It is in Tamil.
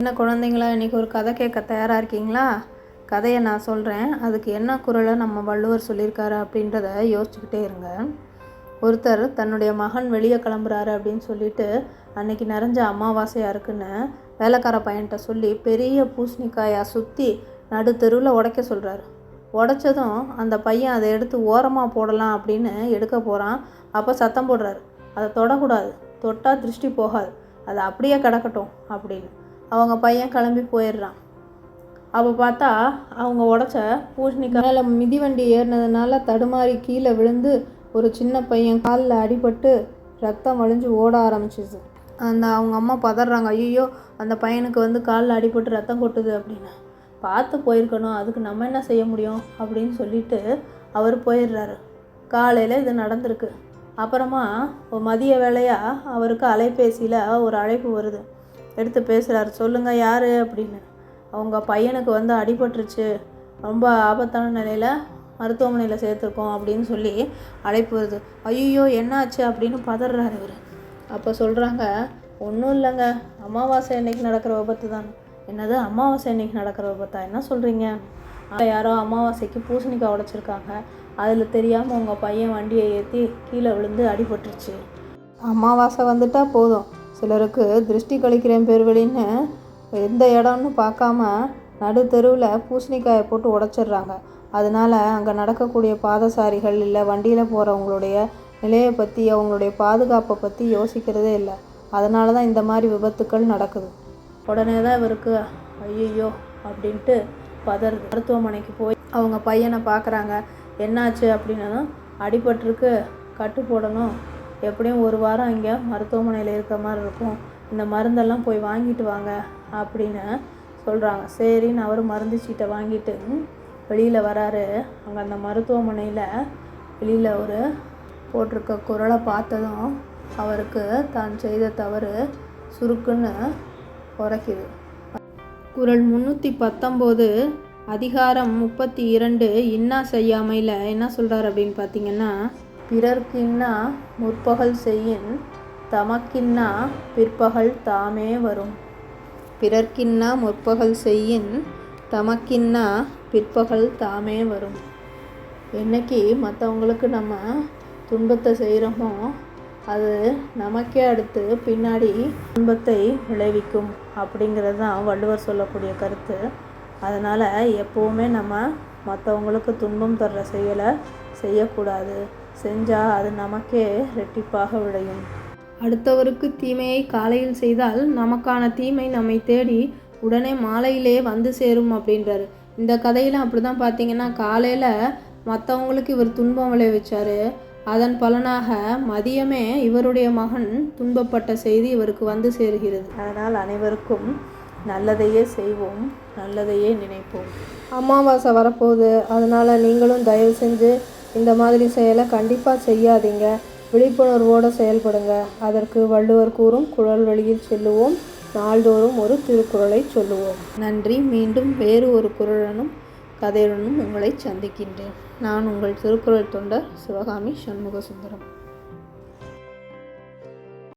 என்ன குழந்தைங்களா, இன்றைக்கி ஒரு கதை கேட்க தயாராக இருக்கீங்களா? கதையை நான் சொல்கிறேன். அதுக்கு என்ன குறளை நம்ம வள்ளுவர் சொல்லியிருக்காரு அப்படின்றத யோசிச்சுக்கிட்டே இருங்க. ஒருத்தர் தன்னுடைய மகன் வெளியே கிளம்புறாரு அப்படின்னு சொல்லிட்டு அன்றைக்கி நிறைஞ்ச அமாவாசையாக இருக்குன்னு வேலைக்கார பையன்கிட்ட சொல்லி பெரிய பூசணிக்காயை சுற்றி நடு தெருவில் உடைக்க சொல்கிறாரு. உடைச்சதும் அந்த பையன் அதை எடுத்து ஓரமாக போடலாம் அப்படின்னு எடுக்க போகிறான். அப்போ சத்தம் போடுறாரு, அதை தொடக்கூடாது, தொட்டால் திருஷ்டி போகாது, அது அப்படியே கிடக்கட்டும் அப்படின்னு. அவங்க பையன் கிளம்பி போயிடுறான். அப்போ பார்த்தா அவங்க உடச்ச பூசணிக்காய் மேலே மிதிவண்டி ஏறினதுனால தடுமாறி கீழே விழுந்து ஒரு சின்ன பையன் காலில் அடிபட்டு ரத்தம் வழிஞ்சு ஓட ஆரம்பிச்சிச்சு. அவங்க அம்மா பதறாங்க, ஐயோ அந்த பையனுக்கு காலில் அடிபட்டு ரத்தம் கொட்டுது அப்படின்னு. பார்த்து போயிருக்கணும், அதுக்கு நம்ம என்ன செய்ய முடியும் அப்படின்னு சொல்லிட்டு அவர் போயிடுறாரு. காலையில் இது நடந்திருக்கு. அப்புறமா மதிய வேளையாக அவருக்கு அலைபேசியில் ஒரு அழைப்பு வருது. எடுத்து பேசுகிறாரு. சொல்லுங்கள், யார் அப்படின்னு. அவங்க பையனுக்கு அடிபட்டுருச்சு, ரொம்ப ஆபத்தான நிலையில் மருத்துவமனையில் சேர்த்துருக்கோம் அப்படின்னு சொல்லி அழைப்பு வருது. ஐயோ என்னாச்சு அப்படின்னு பதறாரு இவர். அப்போ சொல்கிறாங்க, ஒன்றும் இல்லைங்க, அமாவாசை அன்னைக்கு நடக்கிற விபத்து தான். என்னது, அமாவாசை அன்னைக்கு நடக்கிற விபத்தா? என்ன சொல்கிறீங்க? யாரோ அமாவாசைக்கு பூசணிக்காய் உடைச்சிருக்காங்க, அதில் தெரியாமல் உங்கள் பையன் வண்டியை ஏற்றி கீழே விழுந்து அடிபட்டுருச்சு. அமாவாசை வந்துட்டால் போதும், சிலருக்கு திருஷ்டி கழிக்கிறேன் பேர்வழின்னு எந்த இடம்னு பார்க்காம நடு தெருவில் பூசணிக்காயை போட்டு உடைச்சிட்றாங்க. அதனால் அங்கே நடக்கக்கூடிய பாதசாரிகள் இல்லை வண்டியில் போகிறவங்களுடைய நிலையை பற்றி, அவங்களுடைய பாதுகாப்பை பற்றி யோசிக்கிறதே இல்லை. அதனால தான் இந்த மாதிரி விபத்துக்கள் நடக்குது. உடனே தான் இவருக்கு ஐயோ அப்படின்ட்டு பதறுது. மருத்துவமனைக்கு போய் அவங்க பையனை பார்க்குறாங்க. என்னாச்சு அப்படின்னா, அடிபட்டிருக்கு, கட்டு போடணும், எப்படியும் ஒரு வாரம் இங்கே மருத்துவமனையில் இருக்கிற மாதிரி இருக்கும், இந்த மருந்தெல்லாம் போய் வாங்கிட்டு வாங்க அப்படின்னு சொல்கிறாங்க. சரின்னு அவர் மருந்து சீட்டை வாங்கிட்டு வெளியில் வராரு. அங்கே அந்த மருத்துவமனையில் வெளியில் ஒரு போட்டிருக்க குறளை பார்த்ததும் அவருக்கு தான் செய்த தவறு சுருக்குன்னு உரைக்குது. குறள் 319 அதிகாரம் 32 இன்னா செய்யாமையில் என்ன சொல்கிறார் அப்படின்னு பார்த்தீங்கன்னா, பிறர்க்கின்னா முற்பகல் செய்யின் தமக்கின்னா பிற்பகல் தாமே வரும். பிறர்க்கின்னா முற்பகல் செய்யின் தமக்கின்னா பிற்பகல் தாமே வரும். என்னைக்கு மற்றவங்களுக்கு நம்ம துன்பத்தை செய்கிறோமோ அது நமக்கே அடுத்து பின்னாடி துன்பத்தை விளைவிக்கும் அப்படிங்கிறது தான் வள்ளுவர் சொல்லக்கூடிய கருத்து. அதனால் எப்போவுமே நம்ம மற்றவங்களுக்கு துன்பம் தர்ற செயலை செய்யக்கூடாது. செஞ்சால் அது நமக்கே ரெட்டிப்பாக விளையும். அடுத்தவருக்கு தீமையை காலையில் செய்தால் நமக்கான தீமை நம்மை தேடி உடனே மாலையிலே வந்து சேரும் அப்படின்றாரு. இந்த கதையில் அப்படி தான் பார்த்தீங்கன்னா, காலையில் மற்றவங்களுக்கு இவர் துன்பம் விளைவிச்சார். அதன் பலனாக மதியமே இவருடைய மகன் துன்பப்பட்ட செய்தி இவருக்கு வந்து சேருகிறது. அதனால் அனைவருக்கும் நல்லதையே செய்வோம், நல்லதையே நினைப்போம். அமாவாசை வரப்போகுது, அதனால் நீங்களும் தயவு செஞ்சு இந்த மாதிரி செயலை கண்டிப்பாக செய்யாதீங்க. விழிப்புணர்வோடு செயல்படுங்க. அதற்கு வள்ளுவர் கூறும் குறள் வழியில் செல்லுவோம், நாள்தோறும் ஒரு திருக்குறளை சொல்லுவோம். நன்றி. மீண்டும் வேறு ஒரு குறளுடனும் கதையுடனும் உங்களை சந்திக்கின்றேன். நான் உங்கள் திருக்குறள் தொண்டர் சிவகாமி சண்முக சுந்தரம்.